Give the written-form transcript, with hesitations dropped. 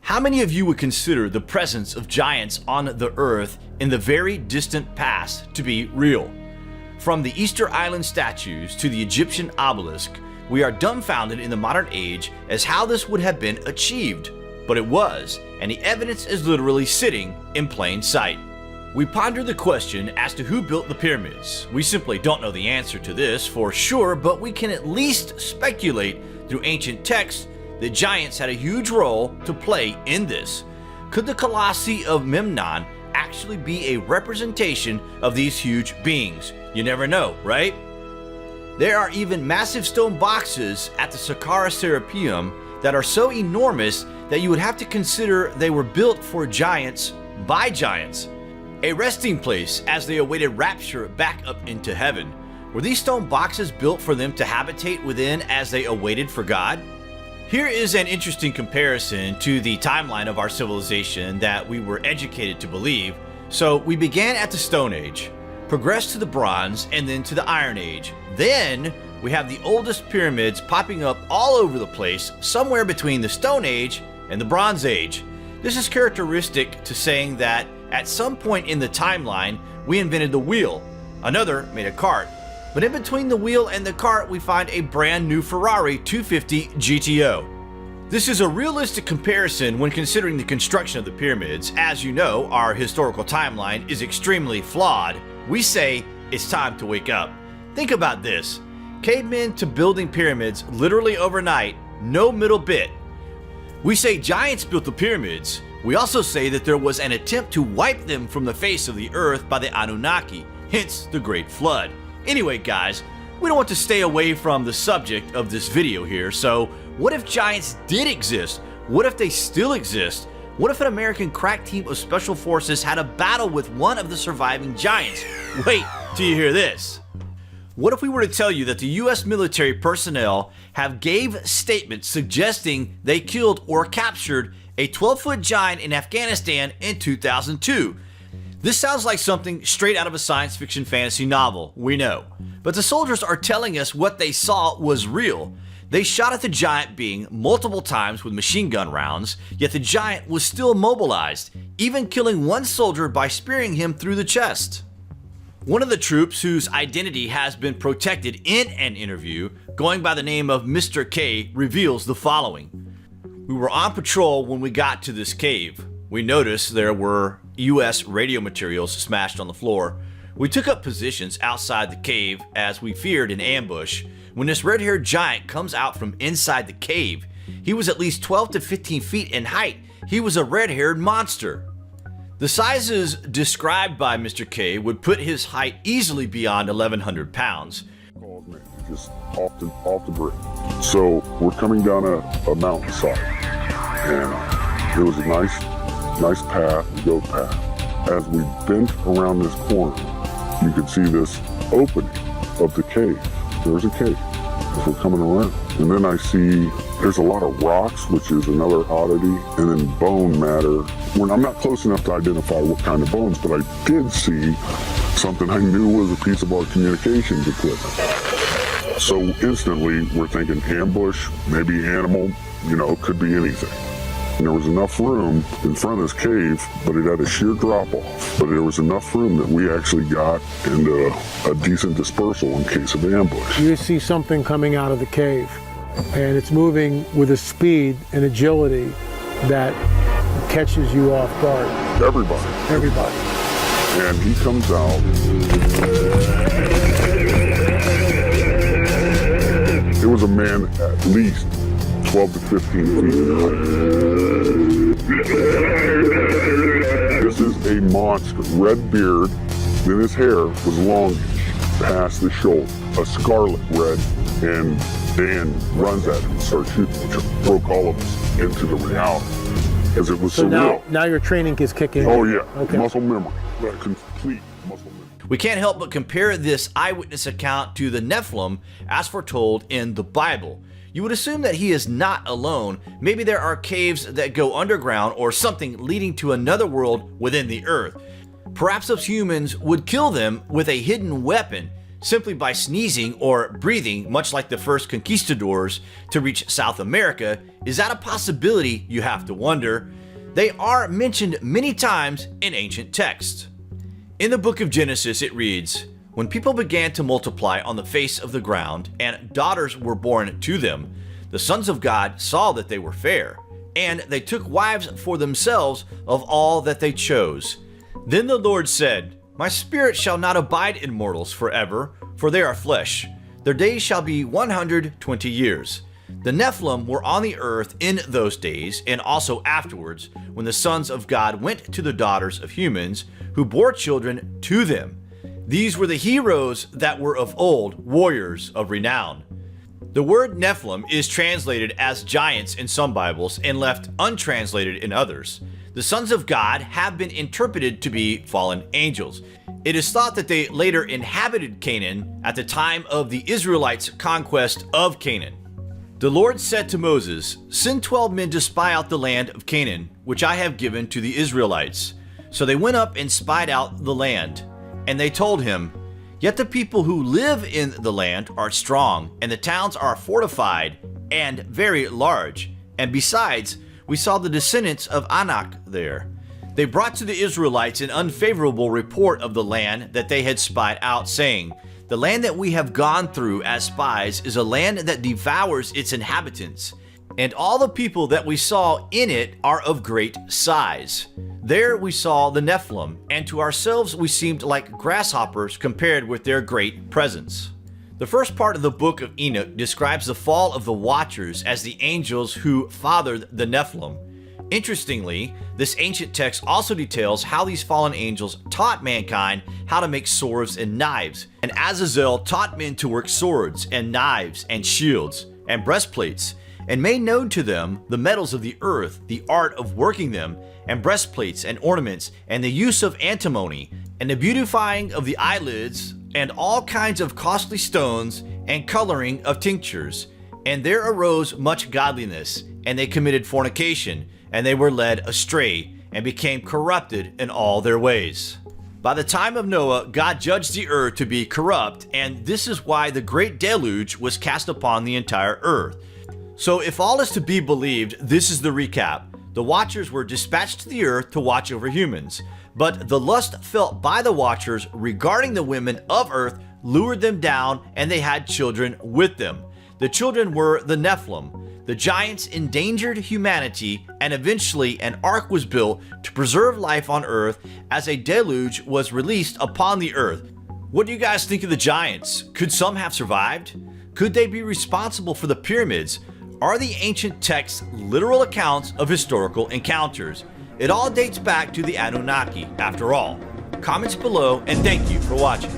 How many of you would consider the presence of giants on the earth in the very distant past to be real? From the Easter Island statues to the Egyptian obelisk, we are dumbfounded in the modern age as how this would have been achieved. But it was, and the evidence is literally sitting in plain sight. We ponder the question as to who built the pyramids. We simply don't know the answer to this for sure, but we can at least speculate through ancient texts that giants had a huge role to play in this. Could the Colossi of Memnon actually be a representation of these huge beings? You never know, right? There are even massive stone boxes at the Saqqara Serapeum that are so enormous that you would have to consider they were built for giants by giants. A resting place as they awaited rapture back up into heaven. Were these stone boxes built for them to habitate within as they awaited for God? Here is an interesting comparison to the timeline of our civilization that we were educated to believe. So we began at the Stone Age, progressed to the Bronze, and then to the Iron Age. Then we have the oldest pyramids popping up all over the place, somewhere between the Stone Age and the Bronze Age. This is characteristic to saying that at some point in the timeline, we invented the wheel. Another made a cart. But in between the wheel and the cart, we find a brand new Ferrari 250 GTO. This is a realistic comparison when considering the construction of the pyramids. As you know, our historical timeline is extremely flawed. We say it's time to wake up. Think about this. Cavemen to building pyramids literally overnight, no middle bit. We say giants built the pyramids. We also say that there was an attempt to wipe them from the face of the earth by the Anunnaki, hence the Great Flood. Anyway guys, we don't want to stay away from the subject of this video here, so what if giants did exist? What if they still exist? What if an American crack team of special forces had a battle with one of the surviving giants? Wait till you hear this. What if we were to tell you that the US military personnel have gave statements suggesting they killed or captured a 12-foot giant in Afghanistan in 2002? This sounds like something straight out of a science fiction fantasy novel, we know. But the soldiers are telling us what they saw was real. They shot at the giant being multiple times with machine gun rounds, yet the giant was still mobilized, even killing one soldier by spearing him through the chest. One of the troops whose identity has been protected in an interview, going by the name of Mr. K, reveals the following. We were on patrol when we got to this cave. We noticed there were US radio materials smashed on the floor. We took up positions outside the cave as we feared an ambush. When this red-haired giant comes out from inside the cave, he was at least 12 to 15 feet in height. He was a red-haired monster. The sizes described by Mr. K would put his height easily beyond 1,100 pounds. Just off the brick. So we're coming down a mountainside, and there was a nice path, goat path. As we bent around this corner, you could see this opening of the cave. There's a cave as we're coming around. And then I see there's a lot of rocks, which is another oddity, and then bone matter. When I'm not close enough to identify what kind of bones, but I did see something I knew was a piece of our communications equipment. So instantly we're thinking ambush, maybe animal, could be anything. And there was enough room in front of this cave, but it had a sheer drop off. But there was enough room that we actually got into a decent dispersal in case of ambush. You see something coming out of the cave, and it's moving with a speed and agility that catches you off guard. Everybody. And he comes out. It was a man at least 12 to 15 feet in height. This is a monster. Red beard, then his hair was longish past the shoulder, a scarlet red, and Dan runs at him and starts shooting, which broke all of us into the reality, as it was so surreal. Now your training is kicking in. Oh yeah, okay. Muscle memory, complete muscle memory. We can't help but compare this eyewitness account to the Nephilim as foretold in the Bible. You would assume that he is not alone. Maybe there are caves that go underground or something leading to another world within the earth. Perhaps those humans would kill them with a hidden weapon. simply by sneezing or breathing, much like the first conquistadors to reach South America? Is that a possibility, you have to wonder? They are mentioned many times in ancient texts. In the book of Genesis, it reads, "When people began to multiply on the face of the ground, and daughters were born to them, the sons of God saw that they were fair, and they took wives for themselves of all that they chose. Then the Lord said, My spirit shall not abide in mortals forever, for they are flesh. Their days shall be 120 years. The Nephilim were on the earth in those days, and also afterwards, when the sons of God went to the daughters of humans, who bore children to them. These were the heroes that were of old, warriors of renown." The word Nephilim is translated as giants in some Bibles and left untranslated in others. The sons of God have been interpreted to be fallen angels. It is thought that they later inhabited Canaan at the time of the Israelites' conquest of Canaan. The Lord said to Moses, "Send 12 men to spy out the land of Canaan, which I have given to the Israelites." So they went up and spied out the land. And they told him, "Yet the people who live in the land are strong, and the towns are fortified and very large. And besides, we saw the descendants of Anak there." They brought to the Israelites an unfavorable report of the land that they had spied out, saying, "The land that we have gone through as spies is a land that devours its inhabitants, and all the people that we saw in it are of great size. There we saw the Nephilim, and to ourselves we seemed like grasshoppers compared with their great presence." The first part of the book of Enoch describes the fall of the Watchers as the angels who fathered the Nephilim. Interestingly, this ancient text also details how these fallen angels taught mankind how to make swords and knives, and Azazel taught men to work swords and knives and shields and breastplates, and made known to them the metals of the earth, the art of working them, and breastplates and ornaments, and the use of antimony, and the beautifying of the eyelids, and all kinds of costly stones, and coloring of tinctures. And there arose much godliness, and they committed fornication, and they were led astray, and became corrupted in all their ways. By the time of Noah, God judged the earth to be corrupt, and this is why the great deluge was cast upon the entire earth. So if all is to be believed, this is the recap. The Watchers were dispatched to the earth to watch over humans, but the lust felt by the Watchers regarding the women of earth lured them down, and they had children with them. The children were the Nephilim. The giants endangered humanity, and eventually an ark was built to preserve life on earth as a deluge was released upon the earth. What do you guys think of the giants? Could some have survived? Could they be responsible for the pyramids? Are the ancient texts literal accounts of historical encounters? It all dates back to the Anunnaki, after all. Comments below, and thank you for watching.